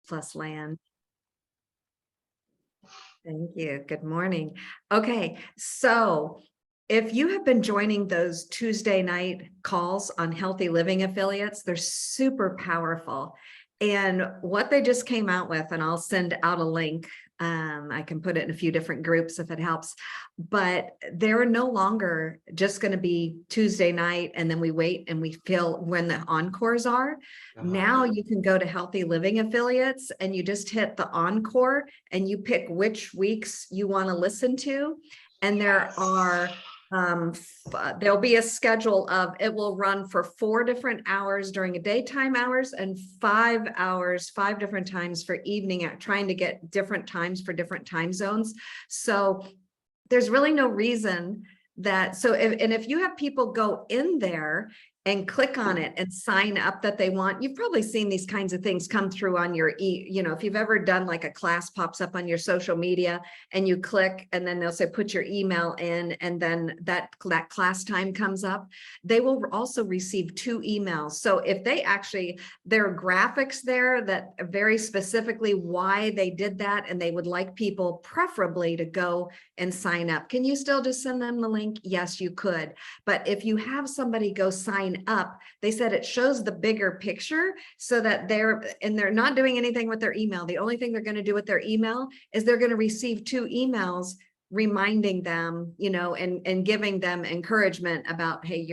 Plus land. Thank you. Good morning. Okay, so if you have been joining those Tuesday night calls on Healthy Living Affiliates, they're super powerful. And what they just came out with, and I'll send out a link. I can put it in a few different groups if it helps, but they're no longer just going to be Tuesday night and then we wait and we feel when the encores are. Now you can go to Healthy Living Affiliates and you just hit the encore and you pick which weeks you want to listen to. And there are there'll be a schedule of, it will run for 4 different hours during a daytime hours and 5 hours, 5 different times for evening, trying to get different times for different time zones. So there's really no reason that, so if you have people go in there and click on it and sign up that they want, you've probably seen these kinds of things come through on your, if you've ever done like a class pops up on your social media and you click and then they'll say, put your email in, and then that class time comes up, they will also receive 2 emails. So if they actually, there are graphics there that very specifically why they did that, and they would like people preferably to go and sign up. Can you still just send them the link? Yes, you could. But if you have somebody go sign up, they said it shows the bigger picture so that they're not doing anything with their email. The only thing they're going to do with their email is they're going to receive 2 emails reminding them, and giving them encouragement about, hey,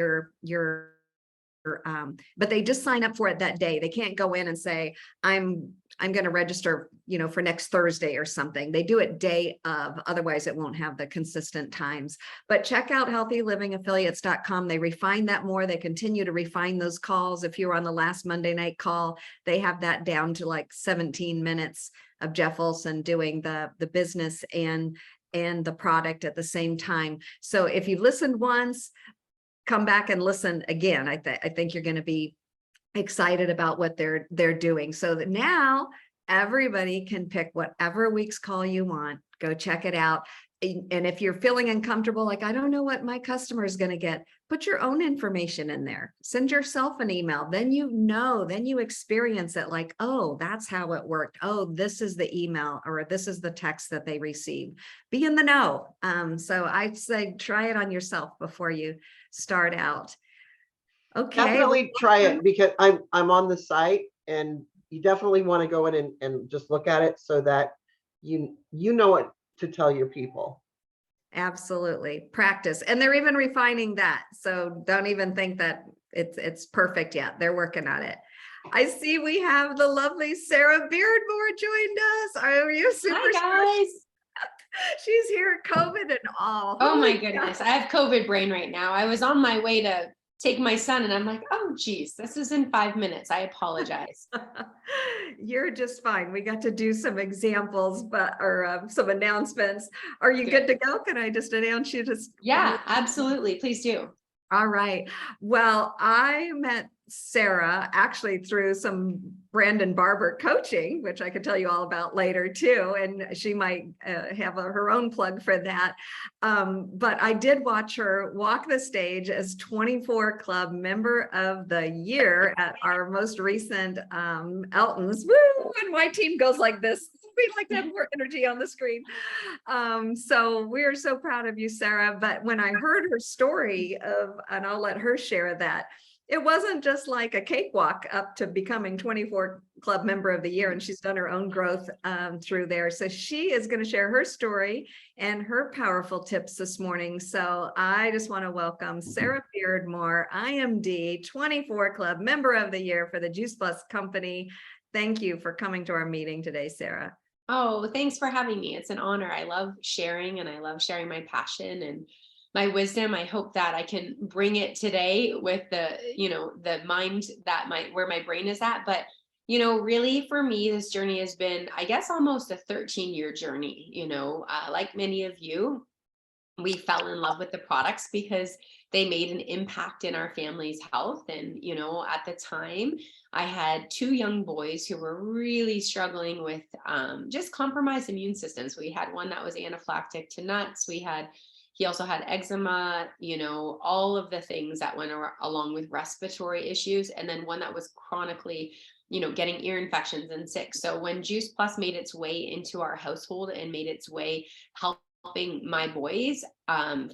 but they just sign up for it that day. They can't go in and say, I'm going to register, for next Thursday or something. They do it day of, otherwise it won't have the consistent times. But check out healthylivingaffiliates.com. They refine that more. They continue to refine those calls. If you were on the last Monday night call, they have that down to like 17 minutes of Jeff Olson doing the business and the product at the same time. So if you've listened once, come back and listen again. I think you're going to be excited about what they're doing. So that now everybody can pick whatever week's call you want. Go check it out. And if you're feeling uncomfortable, like, I don't know what my customer is going to get, put your own information in there. Send yourself an email. Then then you experience it like, oh, that's how it worked. Oh, this is the email or this is the text that they received. Be in the know. So I'd say try it on yourself before you start out. Okay. Definitely try it, because I'm on the site, and you definitely want to go in and just look at it so that you know what to tell your people. Absolutely. Practice. And they're even refining that. So don't even think that it's perfect yet. They're working on it. I see we have the lovely Sarah Beardmore joined us. Are you super? Hi, guys. She's here, COVID and all. Oh my goodness. I have COVID brain right now. I was on my way to take my son and I'm like, oh geez, this is in 5 minutes. I apologize. You're just fine. We got to do some examples, or some announcements. Are you good to go? Can I just announce you to? Yeah, absolutely. Please do. All right. Well, I met Sarah actually through some Brandon Barber coaching, which I could tell you all about later too. And she might have her own plug for that. But I did watch her walk the stage as 24 Club Member of the Year at our most recent Elton's. Woo! And my team goes like this. We like to have more energy on the screen. So we're so proud of you, Sarah. But when I heard her story and I'll let her share that, it wasn't just like a cakewalk up to becoming 24 Club Member of the Year, and she's done her own growth through there. So she is going to share her story and her powerful tips this morning. So I just want to welcome Sarah Beardmore, IMD, 24 Club Member of the Year for the Juice Plus Company. Thank you for coming to our meeting today, Sarah. Oh, thanks for having me. It's an honor. I love sharing, and I love sharing my passion and my wisdom. I hope that I can bring it today with the mind that where my brain is at. But, really for me, this journey has been, I guess, almost a 13-year journey. Like many of you, we fell in love with the products because they made an impact in our family's health. And, at the time I had 2 young boys who were really struggling with just compromised immune systems. We had one that was anaphylactic to nuts. He also had eczema, all of the things that went along with respiratory issues. And then one that was chronically getting ear infections and sick. So when Juice Plus made its way into our household and made its way helping my boys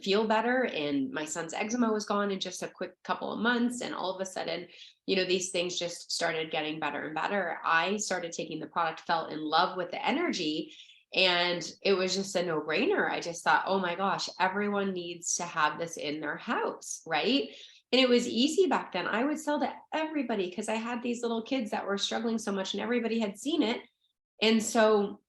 feel better, and my son's eczema was gone in just a quick couple of months, and all of a sudden, these things just started getting better and better. I started taking the product, fell in love with the energy, and it was just a no-brainer. I just thought, oh my gosh, everyone needs to have this in their house, right? And it was easy back then. I would sell to everybody because I had these little kids that were struggling so much, and everybody had seen it. And so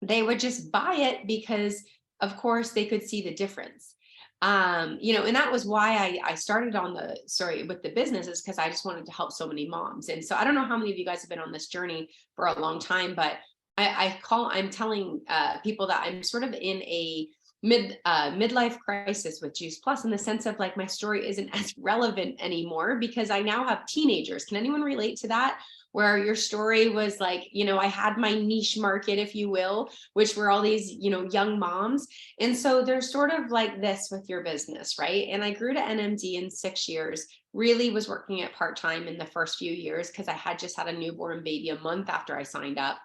they would just buy it because, of course, they could see the difference. And that was why I started on with the business, is because I just wanted to help so many moms. And so I don't know how many of you guys have been on this journey for a long time, but I'm telling people that I'm sort of in a midlife crisis with Juice Plus, in the sense of like, my story isn't as relevant anymore because I now have teenagers. Can anyone relate to that? Where your story was like, I had my niche market, if you will, which were all these, young moms. And so there's sort of like this with your business, right? And I grew to NMD in 6 years, really was working at part-time in the first few years because I had just had a newborn baby a month after I signed up.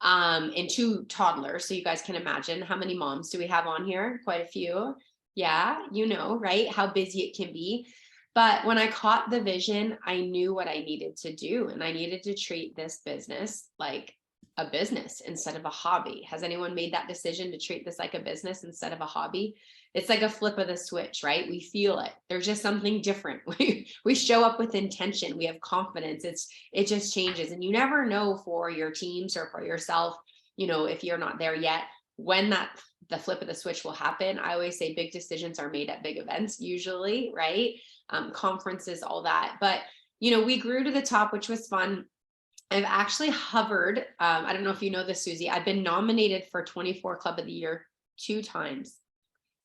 And 2 toddlers. So you guys can imagine, how many moms do we have on here? Quite a few. Yeah, right? How busy it can be. But when I caught the vision, I knew what I needed to do. And I needed to treat this business like a business instead of a hobby. Has anyone made that decision to treat this like a business instead of a hobby? It's like a flip of the switch, right? We feel it. There's just something different. We show up with intention. We have confidence. It just changes. And you never know for your teams or for yourself, if you're not there yet, when the flip of the switch will happen. I always say big decisions are made at big events, usually, right? Conferences, all that. But, we grew to the top, which was fun. I've actually hovered. I don't know if you know this, Susie. I've been nominated for 24 Club of the Year 2 times,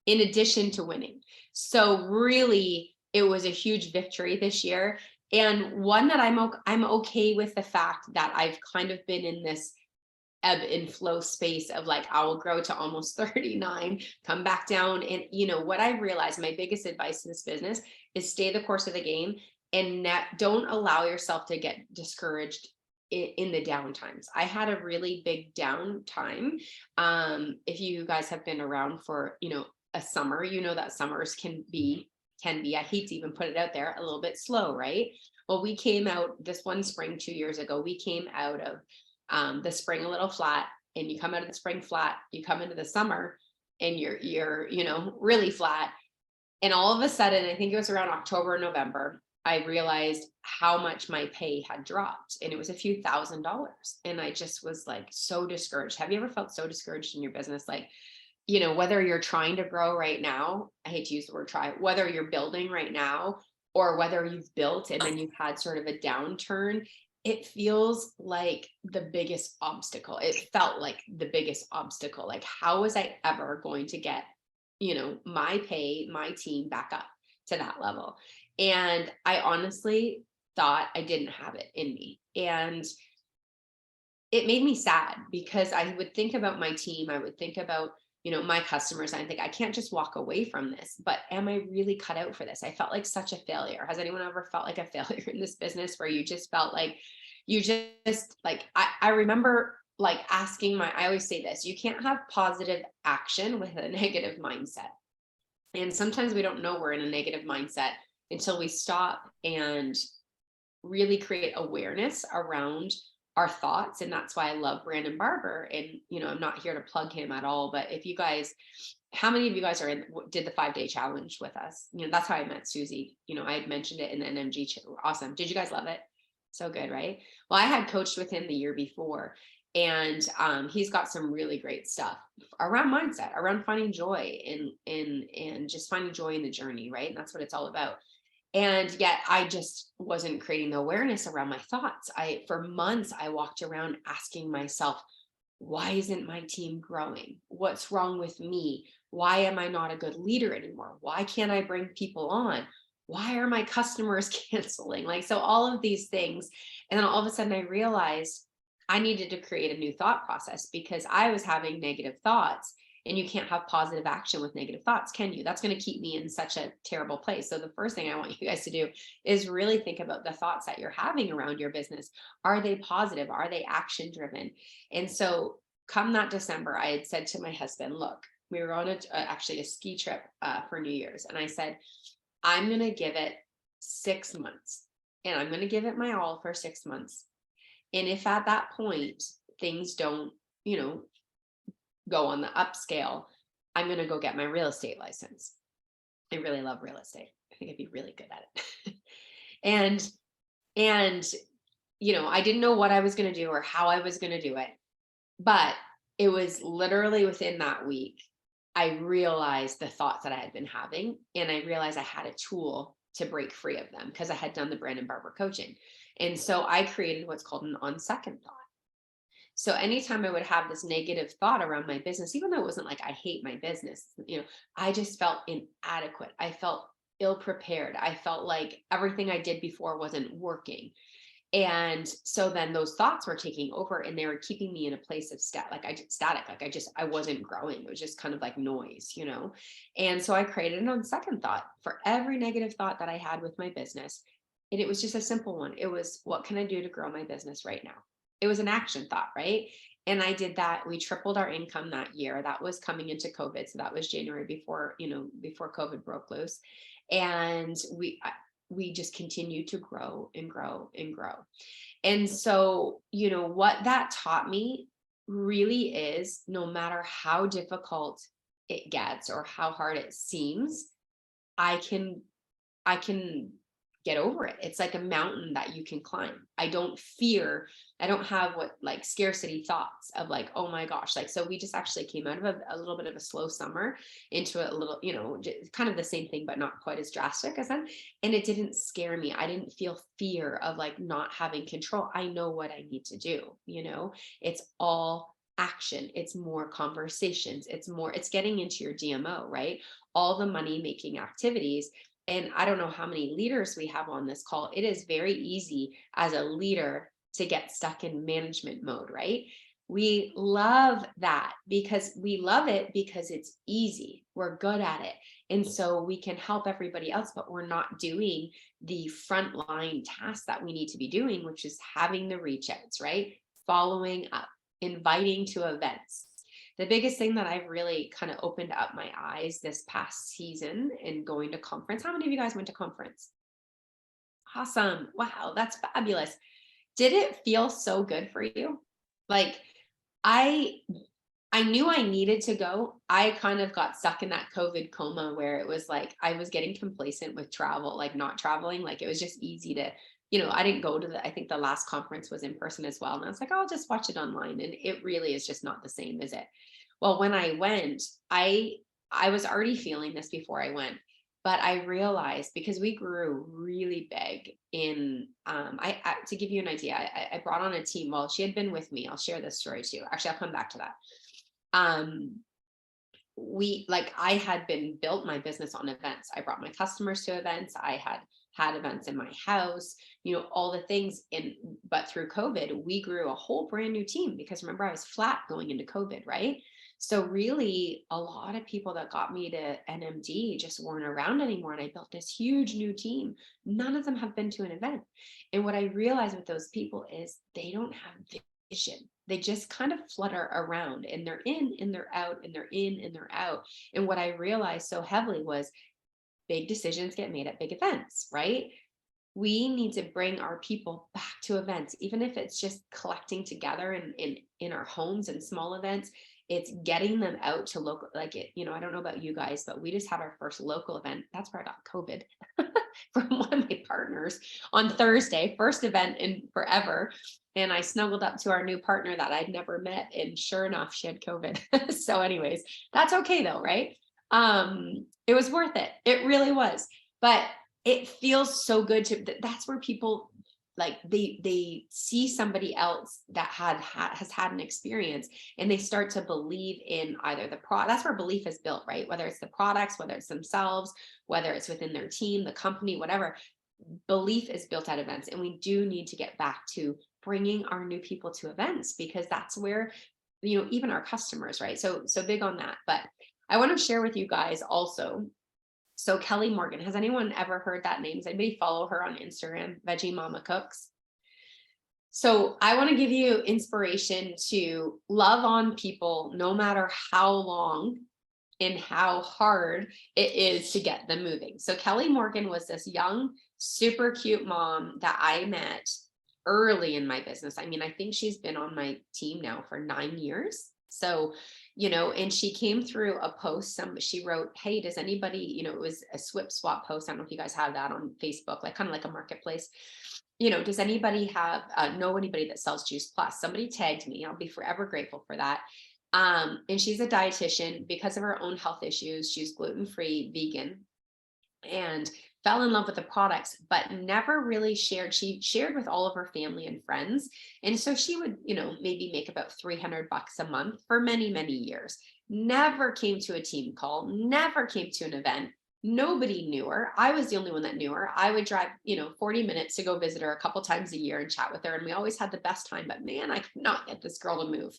in addition to winning. So really, it was a huge victory this year. And one that I'm okay with the fact that I've kind of been in this ebb and flow space of like, I will grow to almost 39, come back down. And what I've realized, my biggest advice in this business is stay the course of the game, and don't allow yourself to get discouraged in the down times. I had a really big down time. If you guys have been around for, a summer, that summers can be, I hate to even put it out there, a little bit slow, right? Well, we came out this one spring 2 years ago, we came out of the spring a little flat, and you come out of the spring flat, you come into the summer and you're really flat. And all of a sudden, I think it was around October, November, I realized how much my pay had dropped, and it was a few $1,000s. And I just was like so discouraged. Have you ever felt so discouraged in your business? Like, whether you're trying to grow right now, I hate to use the word try, whether you're building right now, or whether you've built and then you've had sort of a downturn, it feels like the biggest obstacle. It felt like the biggest obstacle. Like, how was I ever going to get, my pay, my team back up to that level? And I honestly thought I didn't have it in me. And it made me sad because I would think about my team. I would think about, my customers. I think I can't just walk away from this, but am I really cut out for this? I felt like such a failure. Has anyone ever felt like a failure in this business, where you just felt like I remember like asking I always say this, you can't have positive action with a negative mindset. And sometimes we don't know we're in a negative mindset until we stop and really create awareness around our thoughts. And that's why I love Brandon Barber. And, I'm not here to plug him at all, but if you guys, how many of you guys did the 5-day challenge with us? That's how I met Susie. I had mentioned it in the NMG. Awesome. Did you guys love it? So good, right? Well, I had coached with him the year before, and he's got some really great stuff around mindset, around finding joy and just finding joy in the journey, right? And that's what it's all about. And yet I just wasn't creating the awareness around my thoughts. For months, I walked around asking myself, why isn't my team growing? What's wrong with me? Why am I not a good leader anymore? Why can't I bring people on? Why are my customers canceling? So all of these things. And then all of a sudden I realized I needed to create a new thought process, because I was having negative thoughts. And you can't have positive action with negative thoughts, can you? That's going to keep me in such a terrible place. So the first thing I want you guys to do is really think about the thoughts that you're having around your business. Are they positive? Are they action driven? And so come that December, I had said to my husband, look, we were on actually a ski trip for New Year's. And I said, I'm going to give it 6 months, and I'm going to give it my all for 6 months. And if at that point things don't, go on the upscale, I'm going to go get my real estate license. I really love real estate. I think I'd be really good at it. and I didn't know what I was going to do or how I was going to do it, but it was literally within that week, I realized the thoughts that I had been having, and I realized I had a tool to break free of them because I had done the Brandon Barber coaching. And so I created what's called an on second thought. So anytime I would have this negative thought around my business, even though it wasn't like I hate my business, I just felt inadequate. I felt ill prepared. I felt like everything I did before wasn't working. And so then those thoughts were taking over, and they were keeping me in a place of static. I wasn't growing. It was just kind of like noise, And so I created it on second thought for every negative thought that I had with my business. And it was just a simple one. It was, what can I do to grow my business right now? It was an action thought, right? And I did that. We tripled our income that year. That was coming into COVID. So that was January before COVID broke loose. And we just continued to grow and grow and grow. And so, what that taught me really is, no matter how difficult it gets or how hard it seems, I can get over it. It's like a mountain that you can climb. I don't have scarcity thoughts of like, oh my gosh. So we just actually came out of a little bit of a slow summer into a little, kind of the same thing, but not quite as drastic as then. And it didn't scare me. I didn't feel fear of like not having control. I know what I need to do. It's all action. It's more conversations. It's getting into your DMO, right? All the money making activities. And I don't know how many leaders we have on this call. It is very easy as a leader to get stuck in management mode, right? We love that because it's easy. We're good at it. And so we can help everybody else, but we're not doing the frontline tasks that we need to be doing, which is having the reach outs, right? Following up, inviting to events. The biggest thing that I've really kind of opened up my eyes this past season and going to conference. How many of you guys went to conference? Awesome. Wow, that's fabulous. Did it feel so good for you? Like I knew I needed to go. I kind of got stuck in that COVID coma where it was like I was getting complacent with travel, like not traveling. Like it was just easy to, I didn't go to I think the last conference was in person as well. And I was like, I'll just watch it online. And it really is just not the same, is it? Well, when I went, I was already feeling this before I went, but I realized because we grew really big in, to give you an idea, I brought on a team. Well, she had been with me. I'll share this story too. Actually, I'll come back to that. I had built my business on events. I brought my customers to events. I had events in my house, all the things. But through COVID, we grew a whole brand new team because remember, I was flat going into COVID, right? So really a lot of people that got me to NMD just weren't around anymore. And I built this huge new team. None of them have been to an event. And what I realized with those people is they don't have vision. They just kind of flutter around and they're in and they're out and they're in and they're out. And what I realized so heavily was big decisions get made at big events, right? We need to bring our people back to events, even if it's just collecting together in our homes and small events. It's getting them out to local, I don't know about you guys, but we just had our first local event. That's where I got COVID from one of my partners on Thursday, first event in forever. And I snuggled up to our new partner that I'd never met. And sure enough, she had COVID. So anyways, that's okay though, right? It was worth it. It really was. But it feels so good that's where people they see somebody else that has had an experience and they start to believe in either the product. That's where belief is built, right? Whether it's the products, whether it's themselves, whether it's within their team, the company, whatever. Belief is built at events. And we do need to get back to bringing our new people to events because that's where even our customers, right? So big on that. But I want to share with you guys also. So Kelly Morgan, has anyone ever heard that name? Does anybody follow her on Instagram? Veggie Mama Cooks. So I want to give you inspiration to love on people no matter how long and how hard it is to get them moving. So Kelly Morgan was this young, super cute mom that I met early in my business. I mean, I think she's been on my team now for 9 years. So, and she came through a post, she wrote, hey, does anybody, it was a swip swap post. I don't know if you guys have that on Facebook, like kind of like a marketplace. Does anybody have, know anybody that sells Juice Plus? Somebody tagged me. I'll be forever grateful for that. And she's a dietitian. Because of her own health issues, she's gluten-free, vegan, and fell in love with the products, but never really shared. She shared with all of her family and friends. And so she would, maybe make about $300 a month for many, many years. Never came to a team call, never came to an event. Nobody knew her. I was the only one that knew her. I would drive, 40 minutes to go visit her a couple times a year and chat with her. And we always had the best time, but man, I could not get this girl to move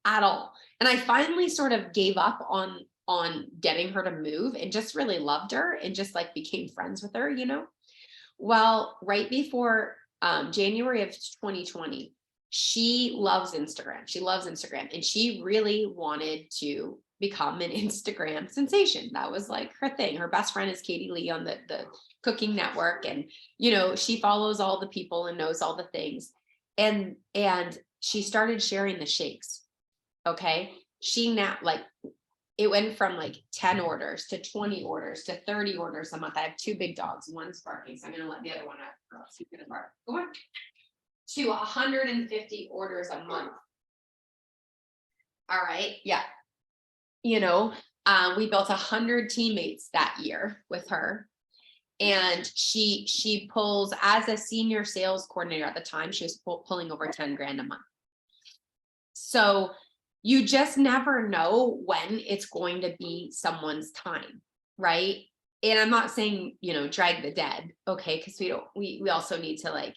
at all. And I finally sort of gave up on getting her to move and just really loved her and just like became friends with her, Well, right before January of 2020, she loves Instagram. She loves Instagram and she really wanted to become an Instagram sensation. That was like her thing. Her best friend is Katie Lee on the Cooking Network. And, she follows all the people and knows all the things. And she started sharing the shakes. Okay. She now it went from like 10 orders to 20 orders to 30 orders a month. I have 2 big dogs. One's barking, so I'm going to let the other one out. Girl, she's going to bark. Go on. To 150 orders a month. All right. Yeah. We built 100 teammates that year with her. And she pulls, as a senior sales coordinator at the time, she was pulling over 10 grand a month. So you just never know when it's going to be someone's time, right? And I'm not saying, drag the dead, okay? Because we also need to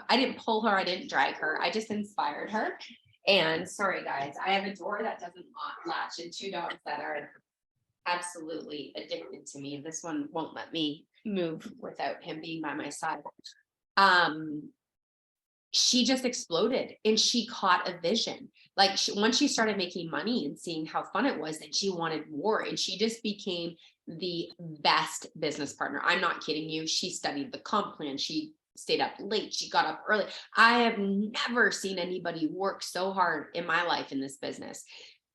I didn't pull her, I didn't drag her, I just inspired her. And sorry guys, I have a door that doesn't latch and 2 dogs that are absolutely addicted to me. This one won't let me move without him being by my side. She just exploded and she caught a vision. Once she started making money and seeing how fun it was, then she wanted more. And she just became the best business partner. I'm not kidding you. She studied the comp plan. She stayed up late. She got up early. I have never seen anybody work so hard in my life in this business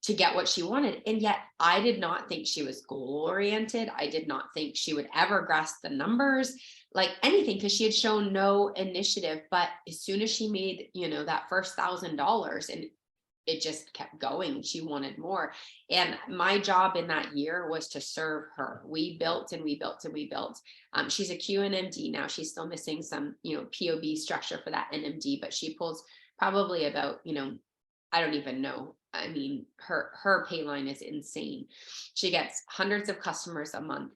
to get what she wanted. And yet I did not think she was goal oriented. I did not think she would ever grasp the numbers, like anything, because she had shown no initiative. But as soon as she made, that first $1,000 and it just kept going, she wanted more. And my job in that year was to serve her. We built and we built and we built. She's a QNMD now. She's still missing some, POB structure for that NMD, but she pulls probably about, I don't even know. I mean, her pay line is insane. She gets hundreds of customers a month.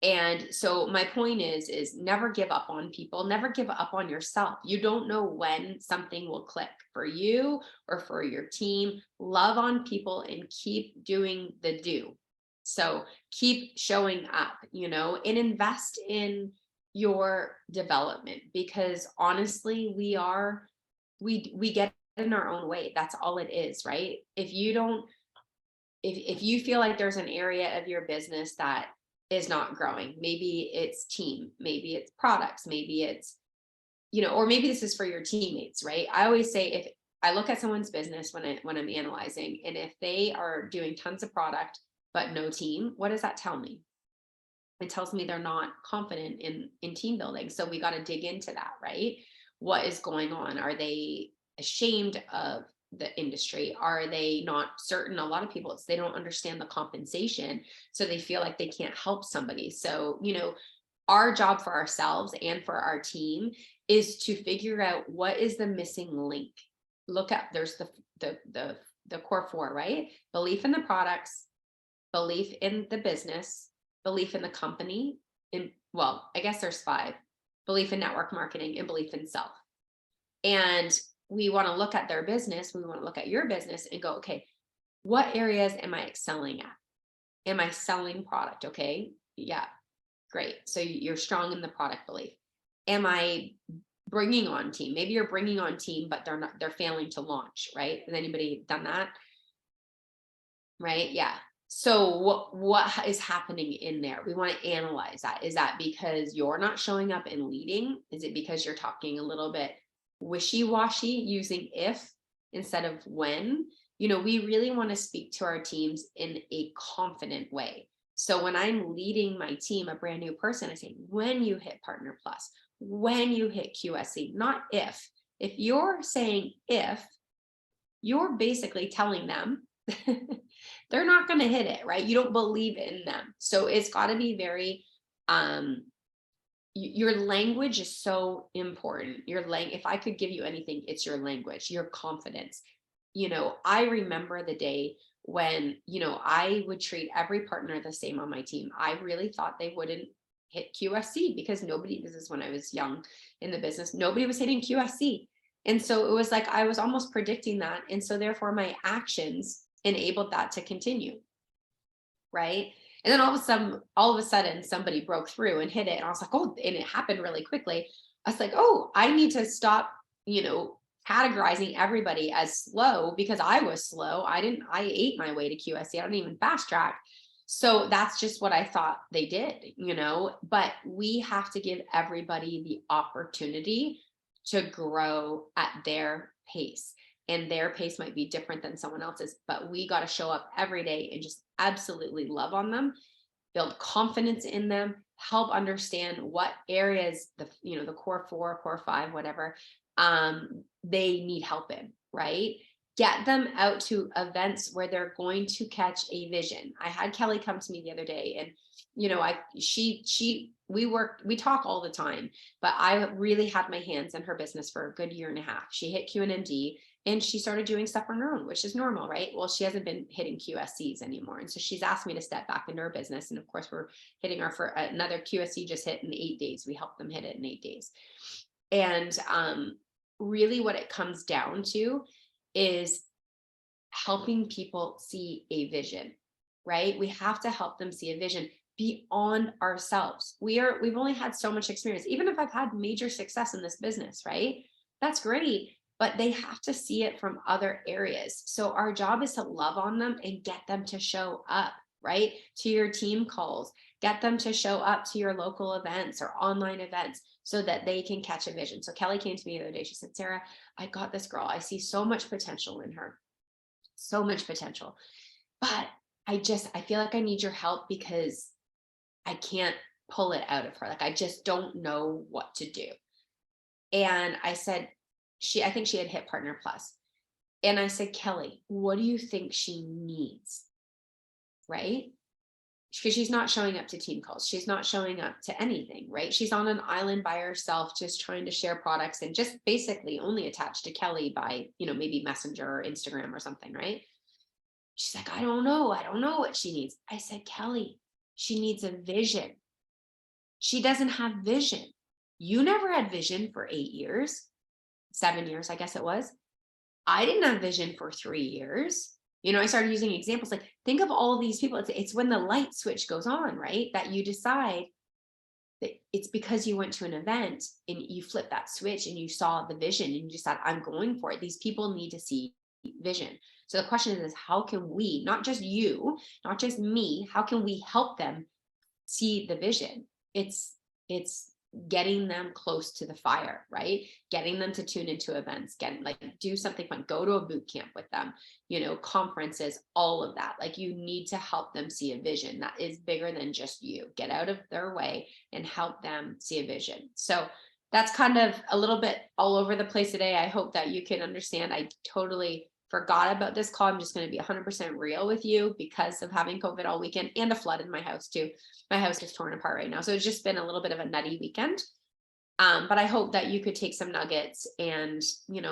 And so my point is never give up on people, never give up on yourself. You don't know when something will click for you or for your team. Love on people and keep doing the do. So keep showing up, and invest in your development, because honestly, we get in our own way. That's all it is, right? If you feel like there's an area of your business that is not growing, maybe it's team, maybe it's products, maybe it's, or maybe this is for your teammates, right? I always say, if I look at someone's business when I'm analyzing, and if they are doing tons of product, but no team, what does that tell me? It tells me they're not confident in team building. So we got to dig into that, right? What is going on? Are they ashamed of the industry? Are they not certain? A lot of people, they don't understand the compensation, so they feel like they can't help somebody. So, our job for ourselves and for our team is to figure out what is the missing link. Look at, there's the core 4, right? Belief in the products, belief in the business, belief in the company, and I guess there's 5: belief in network marketing and belief in self. And we want to look at their business, we want to look at your business and go, okay, what areas am I excelling at? Am I selling product? Okay. Yeah. Great. So you're strong in the product belief. Am I bringing on team? Maybe you're bringing on team, but they're failing to launch, right? Has anybody done that? Right? Yeah. So what is happening in there? We want to analyze that. Is that because you're not showing up and leading? Is it because you're talking a little bit wishy-washy, using if instead of when? You know, we really want to speak to our teams in a confident way. So when I'm leading my team, a brand new person, I say, when you hit Partner Plus, when you hit QSC, not if. If you're saying if, you're basically telling them they're not going to hit it, right? You don't believe in them. So it's got to be very, your language is so important. If I could give you anything, it's your language, your confidence. You know, I remember the day when, you know, I would treat every partner the same on my team. I really thought they wouldn't hit QSC because this is when I was young in the business, nobody was hitting QSC. And so it was like, I was almost predicting that. And so therefore my actions enabled that to continue. Right. And then all of a sudden somebody broke through and hit it. And I was like, oh, and it happened really quickly. I was like, oh, I need to stop, you know, categorizing everybody as slow because I was slow. I ate my way to QSC. I don't even fast track. So that's just what I thought they did, you know, but we have to give everybody the opportunity to grow at their pace. And their pace might be different than someone else's, but we got to show up every day and just absolutely love on them, build confidence in them, help understand what areas, the core 4, core 5, whatever, they need help in, right? Get them out to events where they're going to catch a vision. I had Kelly come to me the other day, and you know, we talk all the time, but I really had my hands in her business for a good year and a half. She hit QNMD and she started doing stuff on her own, which is normal, right? Well, she hasn't been hitting QSCs anymore. And so she's asked me to step back into her business. And of course, we're hitting our for another QSC just hit in 8 days. We helped them hit it in 8 days. And really what it comes down to is helping people see a vision, right? We have to help them see a vision beyond ourselves. We've only had so much experience. Even if I've had major success in this business, right? That's great, but they have to see it from other areas. So our job is to love on them and get them to show up, right? To your team calls, get them to show up to your local events or online events so that they can catch a vision. So Kelly came to me the other day. She said, Sarah, I got this girl. I see so much potential in her. So much potential. But I feel like I need your help because I can't pull it out of her. Like, I just don't know what to do. And I said, I think she had hit Partner Plus. And I said, Kelly, what do you think she needs? Right? Because she's not showing up to team calls. She's not showing up to anything, right? She's on an island by herself, just trying to share products and just basically only attached to Kelly by, maybe Messenger or Instagram or something, right? She's like, I don't know what she needs. I said, Kelly, she needs a vision. She doesn't have vision. You never had vision for 8 years, 7 years, I guess it was. I didn't have vision for 3 years. I started using examples like, think of all these people. It's when the light switch goes on, right? That you decide that it's because you went to an event and you flipped that switch and you saw the vision and you decided, I'm going for it. These people need to see vision. So the question is how can we, not just you, not just me, how can we help them see the vision? It's getting them close to the fire, right? Getting them to tune into events, do something fun, go to a boot camp with them, conferences, all of that. Like, you need to help them see a vision that is bigger than just you. Get out of their way and help them see a vision. So that's kind of a little bit all over the place today. I hope that you can understand. I totally forgot about this call. I'm just going to be 100% real with you because of having COVID all weekend and a flood in my house too. My house is torn apart right now. So it's just been a little bit of a nutty weekend. But I hope that you could take some nuggets and,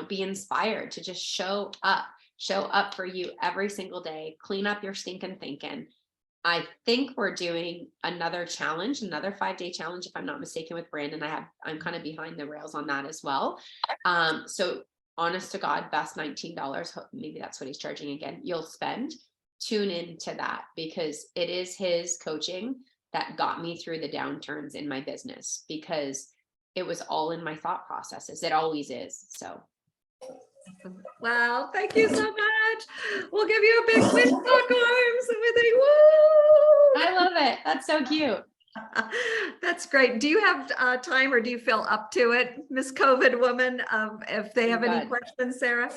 be inspired to just show up for you every single day, clean up your stinking thinking. I think we're doing another 5-day challenge, if I'm not mistaken, with Brandon. I'm kind of behind the rails on that as well. So honest to God, best $19, maybe that's what he's charging again, you'll spend, tune into that, because it is his coaching that got me through the downturns in my business, because it was all in my thought processes. It always is. So Wow, thank you so much. We'll give you a big wind dog arms and we think, woo! I love it. That's so cute. That's great. Do you have time, or do you feel up to it, Miss COVID woman? If they have any Good. questions, Sarah?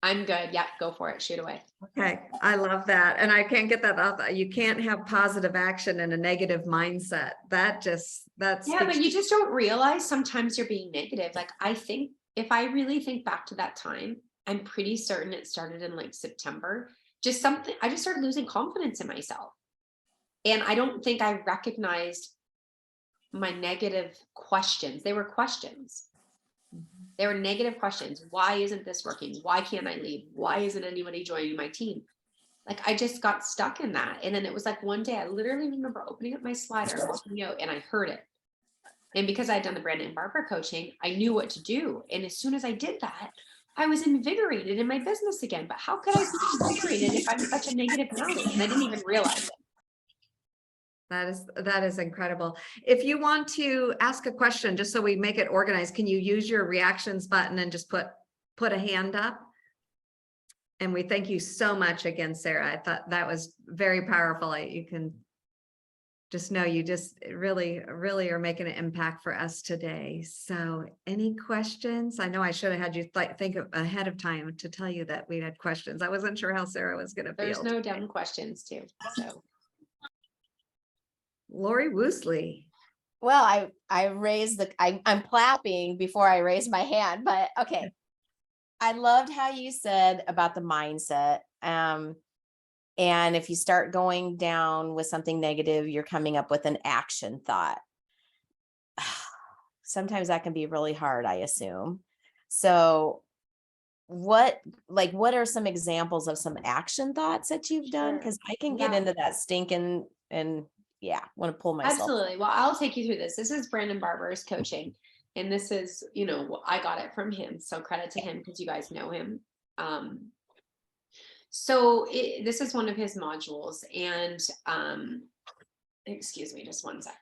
I'm good. Yeah, go for it. Shoot away. Okay, I love that. And I can't get that out. You can't have positive action and a negative mindset. That's Yeah, but you just don't realize sometimes you're being negative. Like, I think if I really think back to that time, I'm pretty certain it started in like September. Just something, I just started losing confidence in myself. And I don't think I recognized my negative questions. They were questions. They were negative questions. Why isn't this working? Why can't I leave? Why isn't anybody joining my team? Like, I just got stuck in that. And then it was like one day I literally remember opening up my slider and walking out, and I heard it. And because I'd done the Brandon Barber coaching, I knew what to do. And as soon as I did that, I was invigorated in my business again. But how could I be invigorated if I'm such a negative Nelly? And I didn't even realize it. That is incredible. If you want to ask a question, just so we make it organized, can you use your reactions button and just put a hand up? And we thank you so much again, Sarah. I thought that was very powerful. You can just know you just really are making an impact for us today. So any questions? I know I should have had you think ahead of time to tell you that we had questions. I wasn't sure how Sarah was going to feel. There's no dumb questions too. So Lori Woosley. Well, I raised I'm clapping before I raised my hand, but okay. I loved how you said about the mindset. And if you start going down with something negative, you're coming up with an action thought. Sometimes that can be really hard, I assume. So what are some examples of some action thoughts that you've done? Because I can get into that stinking and yeah, want to pull myself. Absolutely. Well, I'll take you through this. This is Brandon Barber's coaching. And this is, I got it from him. So credit to him, because you guys know him. This is one of his modules, and excuse me, just one sec.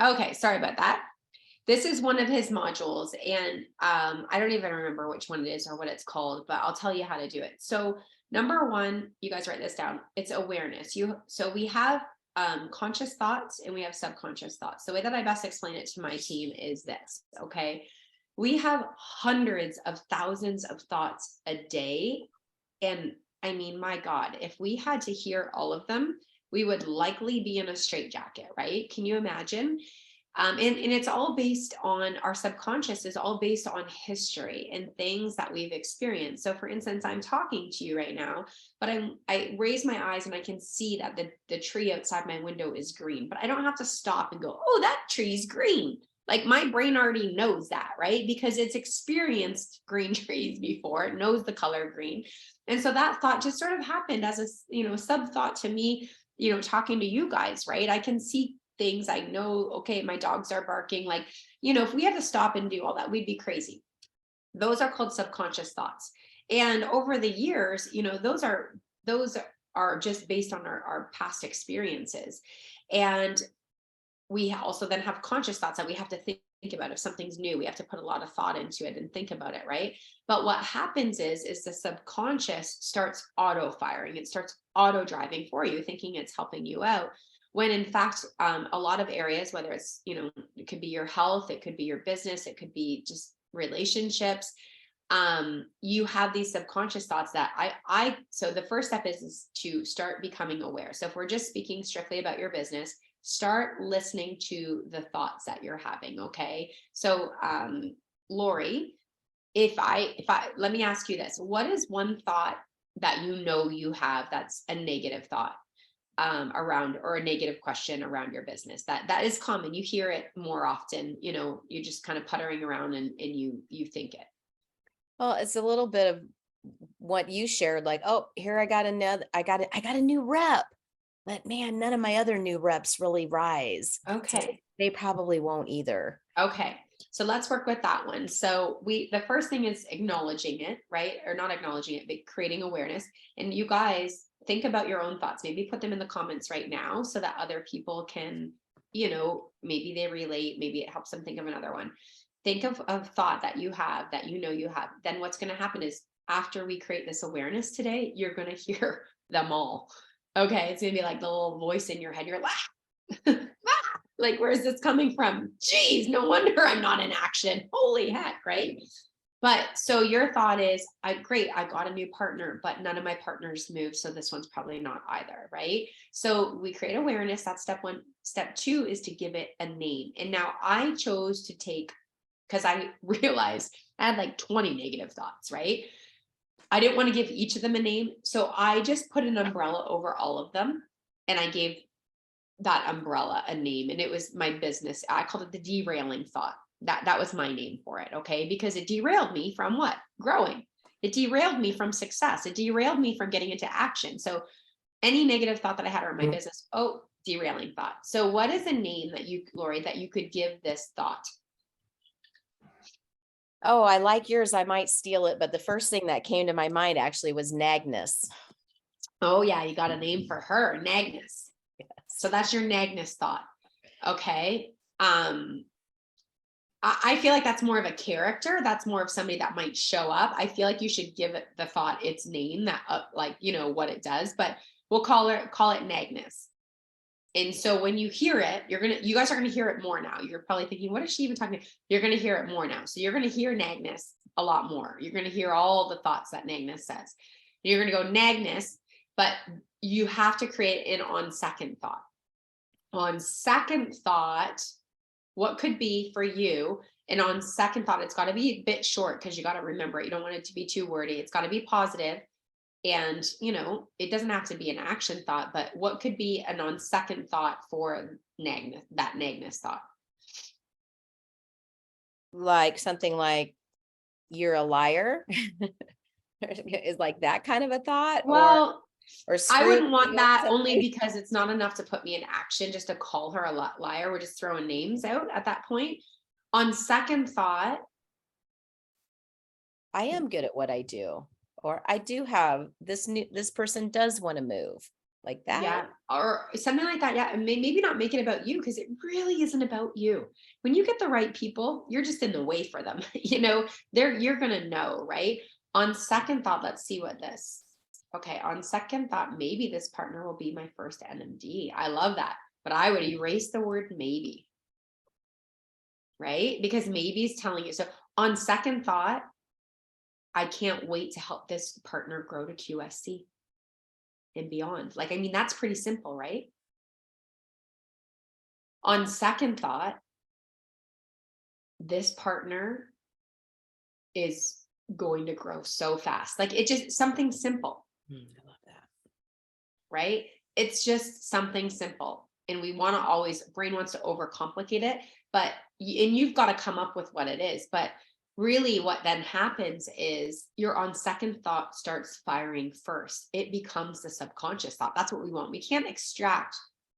Okay, sorry about that. This is one of his modules, and I don't even remember which one it is or what it's called, but I'll tell you how to do it. So number one, you guys write this down. It's awareness. So we have conscious thoughts and we have subconscious thoughts. The way that I best explain it to my team is this, okay? We have hundreds of thousands of thoughts a day. And I mean, my God, if we had to hear all of them, we would likely be in a straitjacket, right? Can you imagine? And it's all based on, our subconscious is all based on history and things that we've experienced. So for instance, I'm talking to you right now, but I raise my eyes and I can see that the tree outside my window is green, but I don't have to stop and go, oh, that tree's green. Like, my brain already knows that, right? Because it's experienced green trees before, it knows the color green. And so that thought just sort of happened as a, sub thought to me, talking to you guys, right? I can see things. I know, okay, my dogs are barking. Like, if we had to stop and do all that, we'd be crazy. Those are called subconscious thoughts. And over the years, those are just based on our past experiences. And we also then have conscious thoughts that we have to think about. If something's new, we have to put a lot of thought into it and think about it, right? But what happens is the subconscious starts auto firing. It starts auto driving for you, thinking it's helping you out. When in fact, a lot of areas, whether it's, it could be your health, it could be your business, it could be just relationships, you have these subconscious thoughts that so the first step is to start becoming aware. So if we're just speaking strictly about your business, start listening to the thoughts that you're having. Okay. So, Lori, if I, let me ask you this, what is one thought that you have that's a negative thought around, or a negative question around your business that is common? You hear it more often, you're just kind of puttering around and you think it. Well, it's a little bit of what you shared, like, oh, here I got a new rep. but man, none of my other new reps really rise. So Okay. they probably won't either. Okay. So let's work with that one. So the first thing is acknowledging it, right? Or not acknowledging it, but creating awareness. And you guys think about your own thoughts. Maybe put them in the comments right now so that other people can, maybe they relate, maybe it helps them think of another one. Think of a thought that you have that you have. Then what's going to happen is after we create this awareness today, you're going to hear them all. Okay. It's going to be like the little voice in your head. You're like, like, where is this coming from? Geez, no wonder I'm not in action. Holy heck, right? But so your thought is, great, I got a new partner, but none of my partners moved. So this one's probably not either, right? So we create awareness. That's step one. Step two is to give it a name. And now I chose to take, because I realized I had like 20 negative thoughts, right? I didn't want to give each of them a name. So I just put an umbrella over all of them. And I gave that umbrella a name, and it was my business. I called it the derailing thought. That was my name for it. Okay. Because it derailed me from what? Growing. It derailed me from success. It derailed me from getting into action. So any negative thought that I had around my business, derailing thought. So what is a name that you, Lori, that you could give this thought? Oh, I like yours. I might steal it, but the first thing that came to my mind actually was Nagness. Oh yeah. You got a name for her, Nagness. So that's your Nagness thought. Okay. I feel like that's more of a character. That's more of somebody that might show up. I feel like you should give it the thought its name, that what it does, but we'll call it Nagness. And so when you hear it, you guys are going to hear it more now. You're probably thinking, what is she even talking about? You're going to hear it more now. So you're going to hear Nagness a lot more. You're going to hear all the thoughts that Nagness says. You're going to go Nagness, but you have to create it on second thought. On second thought, what could be for you? And on second thought, it's got to be a bit short, because you got to remember, you don't want it to be too wordy. It's got to be positive. And, it doesn't have to be an action thought, but what could be an on second thought for that Nagness thought? Like something like, you're a liar. Is like that kind of a thought? Well, or I wouldn't want screw that, something? only because it's not enough to put me in action just to call her a liar. We're just throwing names out at that point. On second thought, I am good at what I do, or I do have this person does want to move, like that. yeah, or something like that. Yeah, and maybe not make it about you, because it really isn't about you. When you get the right people, you're just in the way for them. You're gonna know, right? On second thought, let's see what this. Okay, on second thought, maybe this partner will be my first NMD. I love that, but I would erase the word maybe, right? Because maybe is telling you. So on second thought, I can't wait to help this partner grow to QSC and beyond. That's pretty simple, right? On second thought, this partner is going to grow so fast. It's just something simple. I love that. Right? It's just something simple. And brain wants to overcomplicate it, and you've got to come up with what it is. But really what then happens is your on second thought starts firing first. It becomes the subconscious thought. That's what we want. We can't extract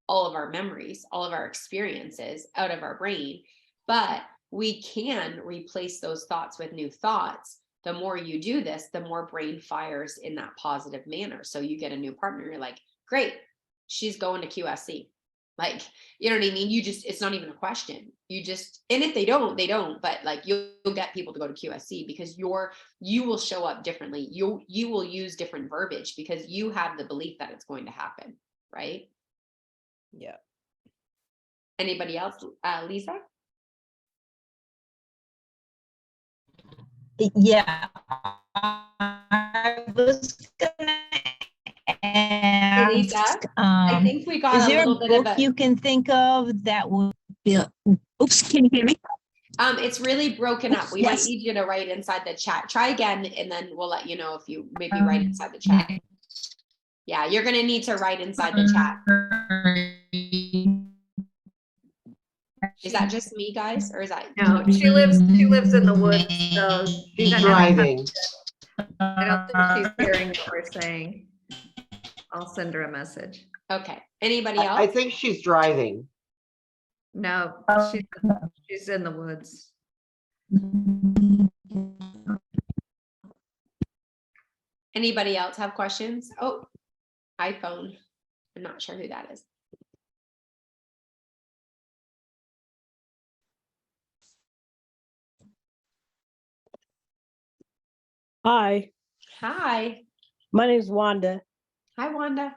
all of our memories, all of our experiences out of our brain, but we can replace those thoughts with new thoughts. The more you do this, the more brain fires in that positive manner. So you get a new partner, you're like, great, she's going to QSC. You know what I mean? It's not even a question. And if they don't, but you'll get people to go to QSC because you will show up differently. You will use different verbiage because you have the belief that it's going to happen. Right? Yeah. Anybody else? Lisa? Yeah, I was gonna Hey, Lisa, ask, I think we got is a there a little bit of book a, you can think of that would be, oops, can you hear me? it's really broken up. We might Yes. need you to write inside the chat. Try again, and then we'll let you know if you maybe write inside the chat. Yeah, you're going to need to write inside the chat. Is that just me, guys? Or is that? No, she lives in the woods, so She's gonna have- driving. I don't think she's hearing what we're saying. I'll send her a message. Okay. Anybody I else? think she's driving. No, she's in the woods. Anybody else have questions? Oh, iPhone. I'm not sure who that is. Hi, Hi. my name is Wanda, Hi, Wanda.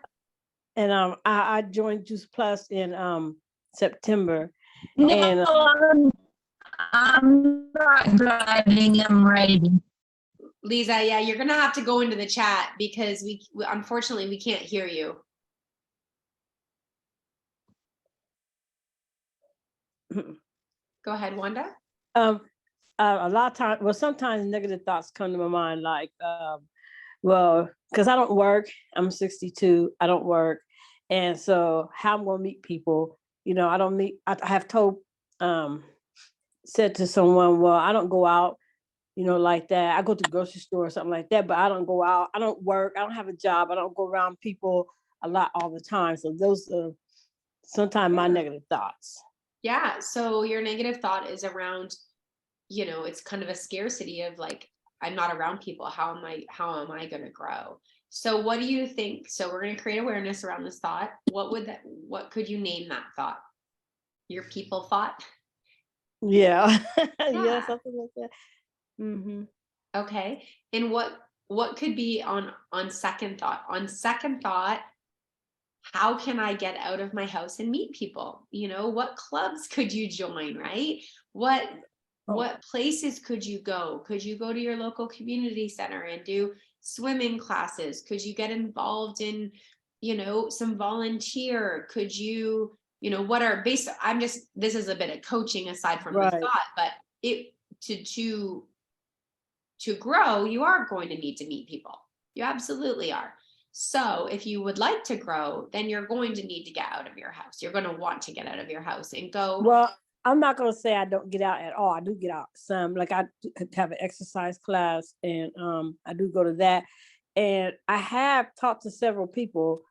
and I joined Juice Plus in September. No, And I'm not driving, I'm writing. Lisa, yeah, you're gonna have to go into the chat because unfortunately we can't hear you. Go ahead, Wanda. a lot of times, well, sometimes negative thoughts come to my mind, like, well, because I don't work, I'm 62, I don't work, and so how I'm gonna meet people, I don't meet. I have told, said to someone, well, I don't go out, like that. I go to the grocery store or something like that, but I don't go out. I don't work. I don't have a job. I don't go around people a lot all the time. So those are sometimes my negative thoughts. Yeah, so your negative thought is around, it's kind of a scarcity of like, I'm not around people. How am I going to grow? So what do you think? So we're going to create awareness around this thought. What could you name that thought? Your people thought? Yeah. Yeah. Yeah, something like that. Mm-hmm. Okay. And what could be on second thought? On second thought, how can I get out of my house and meet people? What clubs could you join, right? What places could you go? Could you go to your local community center and do swimming classes? Could you get involved in, some volunteer? Could you, what are based, this is a bit of coaching aside from the Right. thought, but to grow, you are going to need to meet people. You absolutely are. So if you would like to grow, then you're going to need to get out of your house. You're going to want to get out of your house and go. Well, I'm not going to say I don't get out at all. I do get out some. Like I have an exercise class, and I do go to that. And I have talked to several people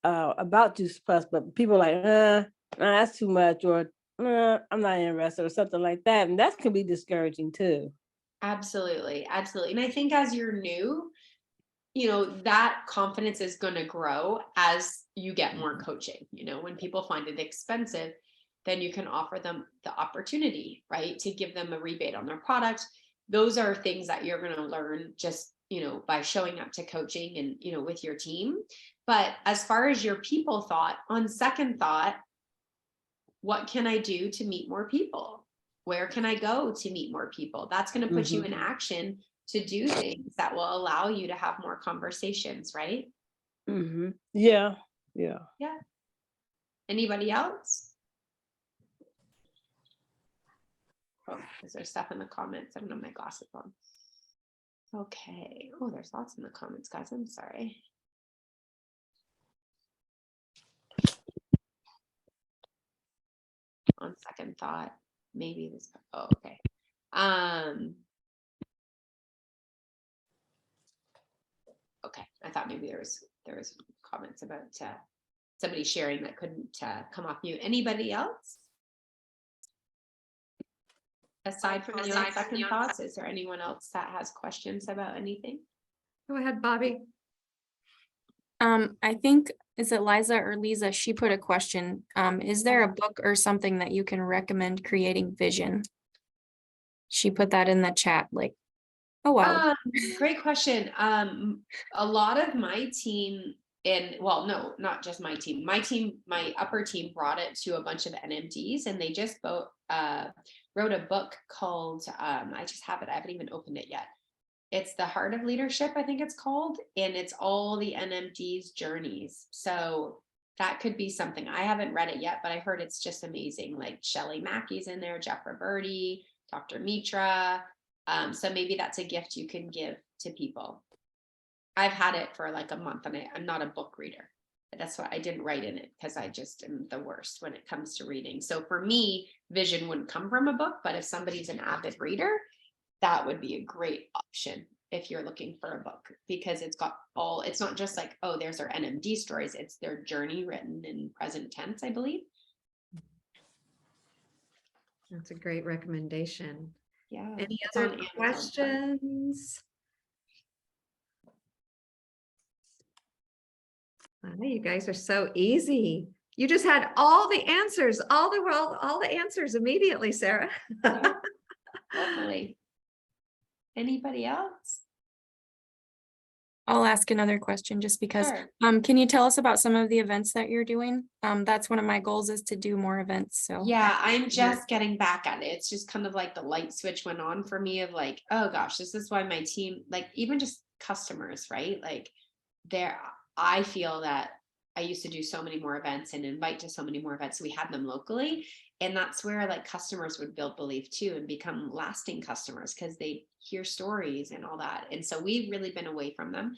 about Juice Plus, but people are like, nah, that's too much, or I'm not interested, or something like that. And that can be discouraging too. Absolutely. Absolutely. And I think as you're new, that confidence is going to grow as you get more coaching. When people find it expensive, then you can offer them the opportunity, right, to give them a rebate on their product. Those are things that you're going to learn just, by showing up to coaching and, with your team. But as far as your people thought, on second thought, what can I do to meet more people? Where can I go to meet more people? That's going to put you in action to do things that will allow you to have more conversations, right? Mm-hmm. Yeah. Yeah. Anybody else? Oh, is there stuff in the comments? I don't have my glasses on. Okay. Oh, there's lots in the comments, guys. I'm sorry. On second thought, maybe this. Oh, okay. Okay. I thought maybe there was comments about somebody sharing that couldn't come off mute. Anybody else? Aside from the second thoughts, is there anyone else that has questions about anything? Go ahead, Bobby. I think, is it Liza or Lisa? She put a question. Is there a book or something that you can recommend creating vision? She put that in the chat, like, oh wow. Great question. A lot of my team, no, not just my team. My upper team brought it to a bunch of NMDs, and they just wrote a book called, I just have it, I haven't even opened it yet. It's The Heart of Leadership, I think it's called, and it's all the NMD's journeys. So that could be something. I haven't read it yet, but I heard it's just amazing. Like Shelley Mackey's in there, Jeff Roberti, Dr. Mitra. So maybe that's a gift you can give to people. I've had it for like a month, and I'm not a book reader. That's why I didn't write in it, because I just am the worst when it comes to reading. So for me, vision wouldn't come from a book, but if somebody's an avid reader, that would be a great option. if you're looking for a book, because it's got all, it's not just like, oh, there's their NMD stories, it's their journey written in present tense, I believe. That's a great recommendation. Yeah. Any it's other on Amazon. questions? You guys are so easy. You just had all the answers, all the answers immediately, Sarah. Yeah, definitely. Anybody else? I'll ask another question just because, Sure. can you tell us about some of the events that you're doing? That's one of my goals is to do more events, so. Yeah, I'm just getting back at it. It's just kind of like the light switch went on for me of like, oh gosh, this is why my team, like even just customers, right? Like I feel that I used to do so many more events and invite to so many more events. So we had them locally. And that's where like customers would build belief too and become lasting customers because they hear stories and all that. And so we've really been away from them.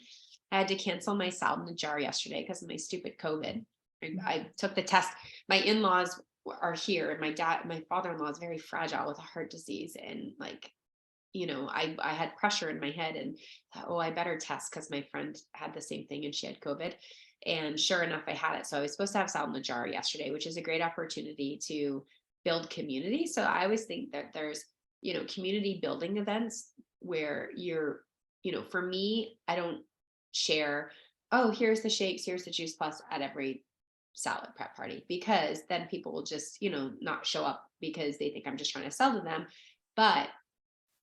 I had to cancel my salad in a jar yesterday because of my stupid COVID. I took the test. My in-laws are here and my father-in-law is very fragile with a heart disease. And like, I had pressure in my head and thought, oh, I better test because my friend had the same thing and she had COVID. And sure enough, I had it. So I was supposed to have salad in the jar yesterday, which is a great opportunity to build community. So I always think that there's, community building events where you're, for me, I don't share, oh, here's the shakes, here's the juice plus at every salad prep party, because then people will just, not show up because they think I'm just trying to sell to them. But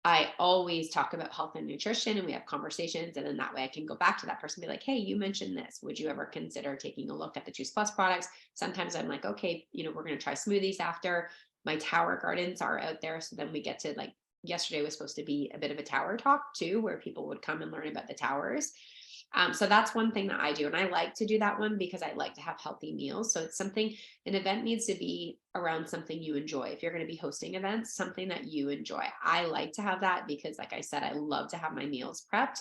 I always talk about health and nutrition and we have conversations. And then that way I can go back to that person and be like, hey, you mentioned this. Would you ever consider taking a look at the Juice Plus products? Sometimes I'm like, okay, we're going to try smoothies after. My tower gardens are out there. So then we get to like, yesterday was supposed to be a bit of a tower talk too, where people would come and learn about the towers. So that's one thing that I do. And I like to do that one because I like to have healthy meals. So it's something, an event needs to be around something you enjoy. If you're going to be hosting events, something that you enjoy. I like to have that because like I said, I love to have my meals prepped.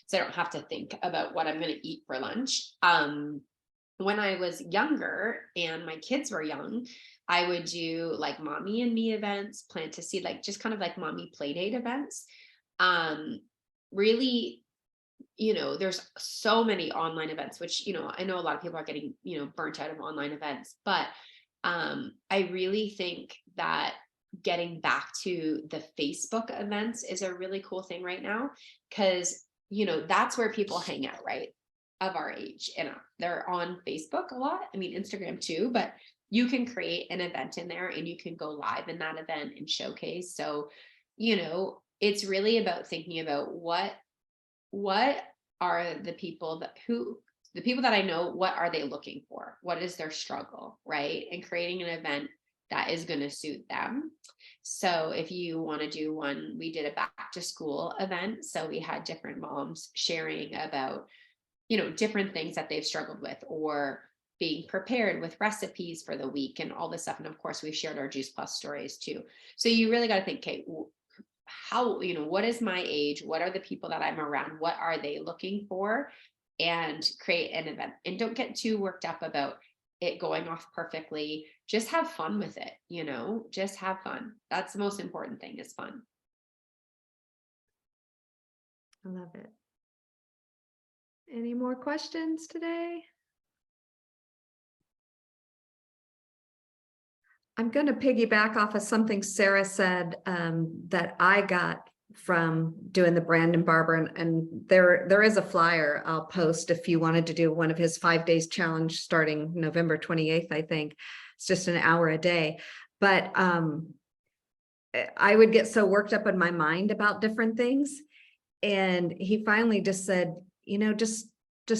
So I don't have to think about what I'm going to eat for lunch. When I was younger and my kids were young, I would do like mommy and me events, plant to seed, like just kind of like mommy play date events. Really, there's so many online events, which, I know a lot of people are getting, burnt out of online events, but I really think that getting back to the Facebook events is a really cool thing right now. Cause, that's where people hang out, right? Of our age, and they're on Facebook a lot. I mean, Instagram too, but you can create an event in there and you can go live in that event and showcase. So, it's really about thinking about what are the people that I know, what are they looking for? What is their struggle, right? And creating an event that is going to suit them. So if you want to do one, we did a back to school event. So we had different moms sharing about, different things that they've struggled with or being prepared with recipes for the week and all this stuff. And of course, we shared our Juice Plus stories too. So you really got to think, okay, how, what is my age? What are the people that I'm around? What are they looking for? And create an event. And don't get too worked up about it going off perfectly. Just have fun with it, just have fun. That's the most important thing, is fun. I love it. Any more questions today? I'm going to piggyback off of something Sarah said that I got from doing the Brandon Barber, and there is a flyer I'll post if you wanted to do one of his 5 days challenge starting November 28th, I think. It's just an hour a day. But I would get so worked up in my mind about different things. And he finally just said, just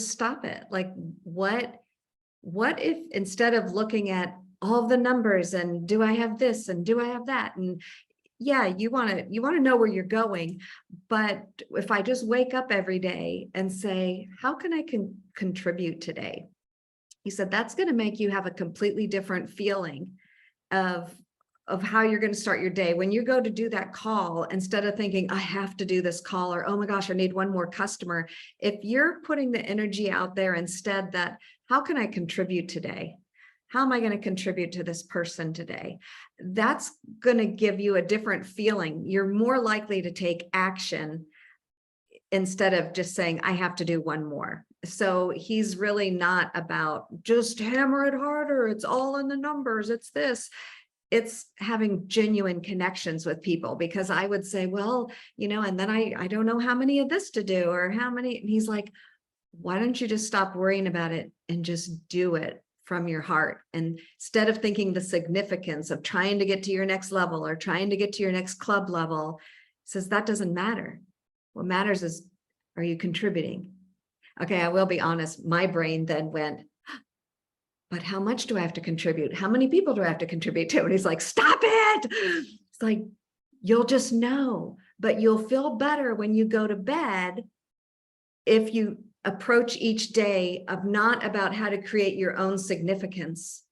stop it. Like, what if instead of looking at all the numbers and do I have this and do I have that? And yeah, you want to know where you're going. But if I just wake up every day and say, how can I contribute today? He said, that's going to make you have a completely different feeling of how you're going to start your day. When you go to do that call, instead of thinking, I have to do this call, or, oh my gosh, I need one more customer. If you're putting the energy out there instead that, how can I contribute today? How am I going to contribute to this person today? That's going to give you a different feeling. You're more likely to take action instead of just saying, I have to do one more. So he's really not about just hammer it harder. It's all in the numbers. It's this. It's having genuine connections with people, because I would say, well, you know, and then I don't know how many of this to do or how many. And he's like, why don't you just stop worrying about it and just do it from your heart? And instead of thinking the significance of trying to get to your next level or trying to get to your next club level, says that doesn't matter. What matters is, are you contributing? Okay, I will be honest, my brain then went, but how much do I have to contribute? How many people do I have to contribute to? And he's like, stop it. It's like, you'll just know, but you'll feel better when you go to bed if you approach each day of not about how to create your own significance.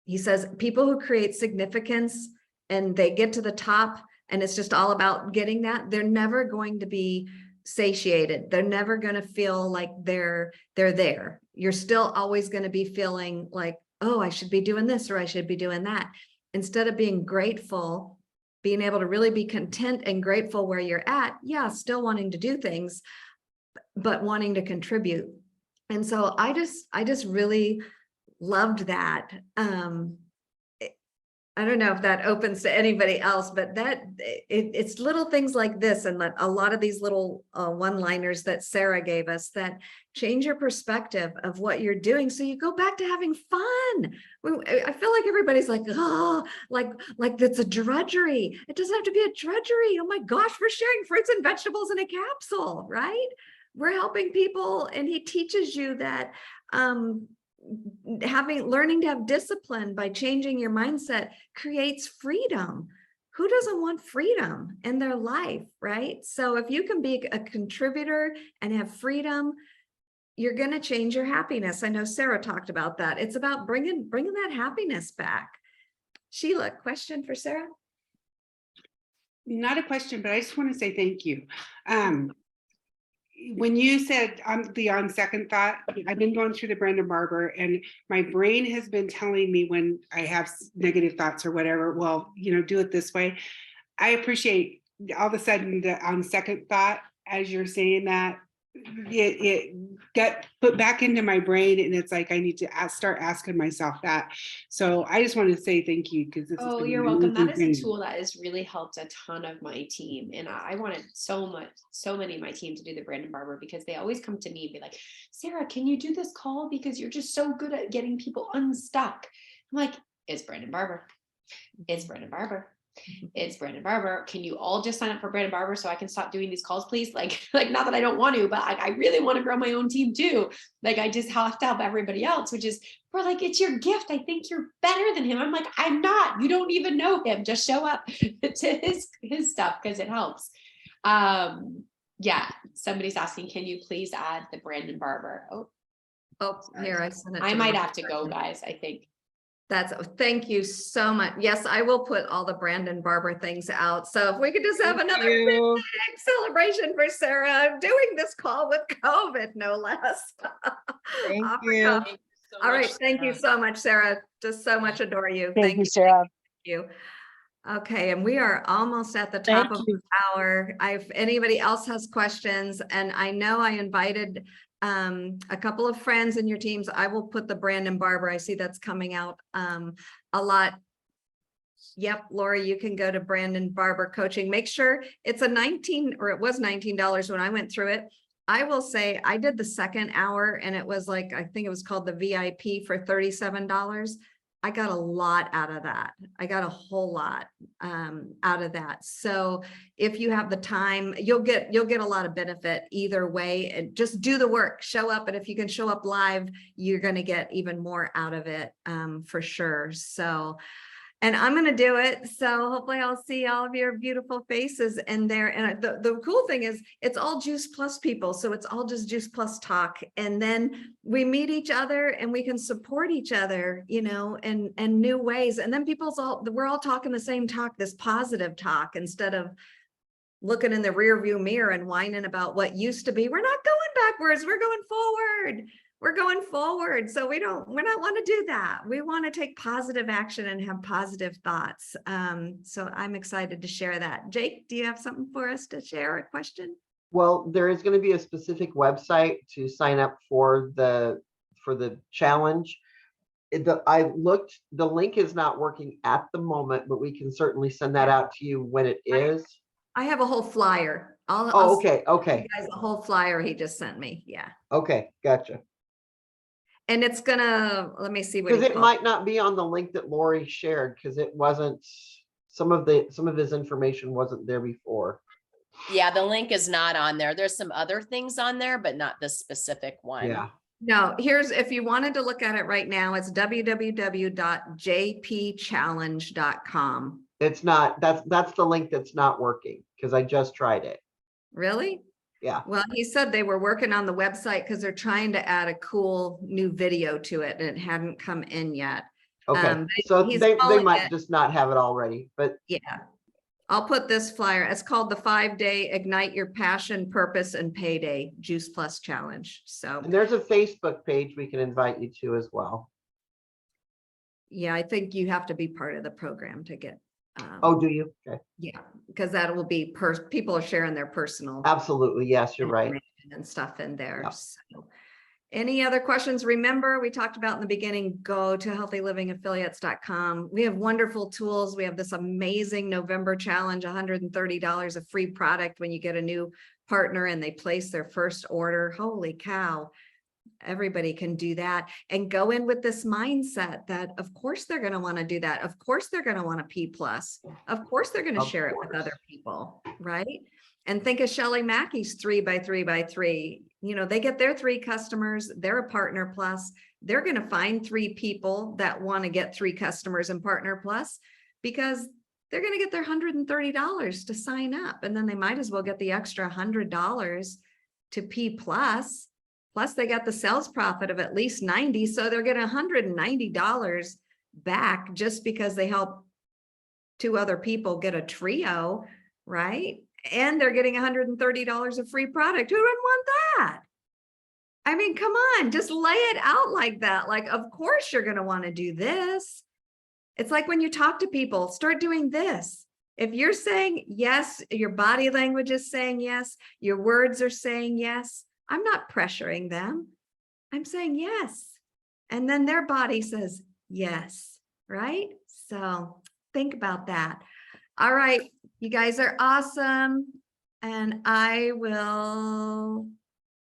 He says people who create significance and they get to the top and it's just all about getting that, they're never going to be satiated. They're never going to feel like they're there. You're still always going to be feeling like, oh, I should be doing this or I should be doing that. Instead of being grateful, being able to really be content and grateful where you're at. Yeah, still wanting to do things, but wanting to contribute. And so I just really loved that. I don't know if that opens to anybody else, but it's little things like this and a lot of these little one-liners that Sarah gave us that change your perspective of what you're doing. So you go back to having fun. I feel like everybody's like, oh, like that's a drudgery. It doesn't have to be a drudgery. Oh my gosh, we're sharing fruits and vegetables in a capsule, right? We're helping people, and he teaches you that learning to have discipline by changing your mindset creates freedom. Who doesn't want freedom in their life, right? So if you can be a contributor and have freedom, you're going to change your happiness. I know Sarah talked about that. It's about bringing that happiness back. Sheila, question for Sarah? Not a question, but I just want to say thank you. When you said on second thought, I've been going through the Brandon Barber, and my brain has been telling me when I have negative thoughts or whatever, well, you know, do it this way. I appreciate all of a sudden on second thought, as you're saying that, it got put back into my brain, and it's like I need to start asking myself that. So I just want to say thank you, because this Oh, you're welcome. That is a tool that has really helped a ton of my team. And I wanted so many of my team to do the Brandon Barber, because they always come to me and be like, Sarah, can you do this call? Because you're just so good at getting people unstuck. I'm like, it's Brandon Barber. It's Brandon Barber. It's Brandon Barber. Can you all just sign up for Brandon Barber so I can stop doing these calls, please? Like not that I don't want to, but I really want to grow my own team too. Like I just have to help everybody else, which is, we're like, it's your gift. I think you're better than him. I'm like, I'm not. You don't even know him. Just show up to his stuff because it helps. Yeah. Somebody's asking, can you please add the Brandon Barber? Oh, here, I sent it. I might have to go, guys. I think. Thank you so much. Yes, I will put all the Brandon Barber things out. So if we could just have another big celebration for Sarah doing this call with COVID, no less. Thank you. All right. Thank you so much, Sarah. Just so much adore you. Thank you, Sarah. Thank you. Okay, and we are almost at the top of the hour. If anybody else has questions, and I know I invited a couple of friends in your teams, I will put the Brandon Barber. I see that's coming out a lot. Yep, Laura, you can go to Brandon Barber Coaching. Make sure it's it was $19 when I went through it. I will say I did the second hour, and it was like, I think it was called the VIP for $37. I got a lot out of that. I got a whole lot out of that. So if you have the time, you'll get a lot of benefit either way, and just do the work, show up. And if you can show up live, you're going to get even more out of it for sure. So, and I'm going to do it. So hopefully I'll see all of your beautiful faces in there. And the cool thing is it's all Juice Plus people. So it's all just Juice Plus talk. And then we meet each other and we can support each other, you know, in new ways. And then we're all talking the same talk, this positive talk, instead of looking in the rear view mirror and whining about what used to be. We're not going backwards. We're going forward. We're going forward. So we're not want to do that. We want to take positive action and have positive thoughts. So I'm excited to share that. Jake, do you have something for us to share, a question? Well, there is going to be a specific website to sign up for the challenge. I looked, the link is not working at the moment, but we can certainly send that out to you when it is. I have a whole flyer. I'll Oh, send okay, okay, you guys a whole flyer he just sent me. Yeah. okay, gotcha. And it's gonna, let me see what Because he it called. might not be on the link that Lori shared, because it wasn't, some of his information wasn't there before. Yeah, the link is not on there. There's some other things on there, but not this specific one. Yeah, No, here's, if you wanted to look at it right now, it's www.jpchallenge.com. it's not, that's the link that's not working, because I just tried it. Really? Yeah, Well, he said they were working on the website because they're trying to add a cool new video to it and it hadn't come in yet. okay, But so he's they calling might it- just not have it already, but Yeah. I'll put this flyer. It's called the 5-day Ignite Your Passion, Purpose and Payday Juice Plus Challenge. So and there's a Facebook page we can invite you to as well. yeah, I think you have to be part of the program to get. Oh, do you? Okay, Yeah, because that will be people are sharing their personal absolutely, yes, you're right. information and stuff in there. Yep. So, any other questions? Remember, we talked about in the beginning, go to healthylivingaffiliates.com. We have wonderful tools. We have this amazing November challenge, $130 of free product when you get a new partner and they place their first order. Holy cow. Everybody can do that and go in with this mindset that of course they're going to want to do that. Of course they're going to want a P+. Of course they're going to Of share it with course. other people, right? And think of Shelley Mackey's 3x3x3. You know, they get their 3 customers, they're a Partner Plus. They're going to find 3 people that want to get 3 customers in Partner Plus because they're going to get their $130 to sign up. And then they might as well get the extra $100 to P+. Plus they got the sales profit of at least 90. So they're getting $190 back just because they help 2 other people get a trio, right? And they're getting $130 of free product. Who wouldn't want that? I mean, come on, just lay it out like that. Like, of course you're going to want to do this. It's like when you talk to people, start doing this. If you're saying yes, your body language is saying yes, your words are saying yes, I'm not pressuring them. I'm saying yes. And then their body says yes, right? So think about that. All right, you guys are awesome. And I will,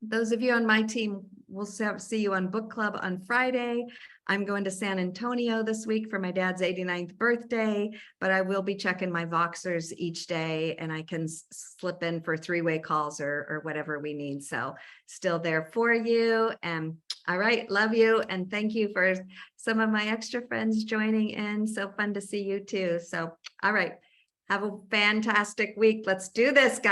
those of you on my team, we'll see you on book club on Friday. I'm going to San Antonio this week for my dad's 89th birthday, but I will be checking my Voxers each day and I can slip in for 3-way calls or whatever we need. So still there for you. And all right, love you. And thank you for some of my extra friends joining in. So fun to see you too. So, all right, have a fantastic week. Let's do this, guys.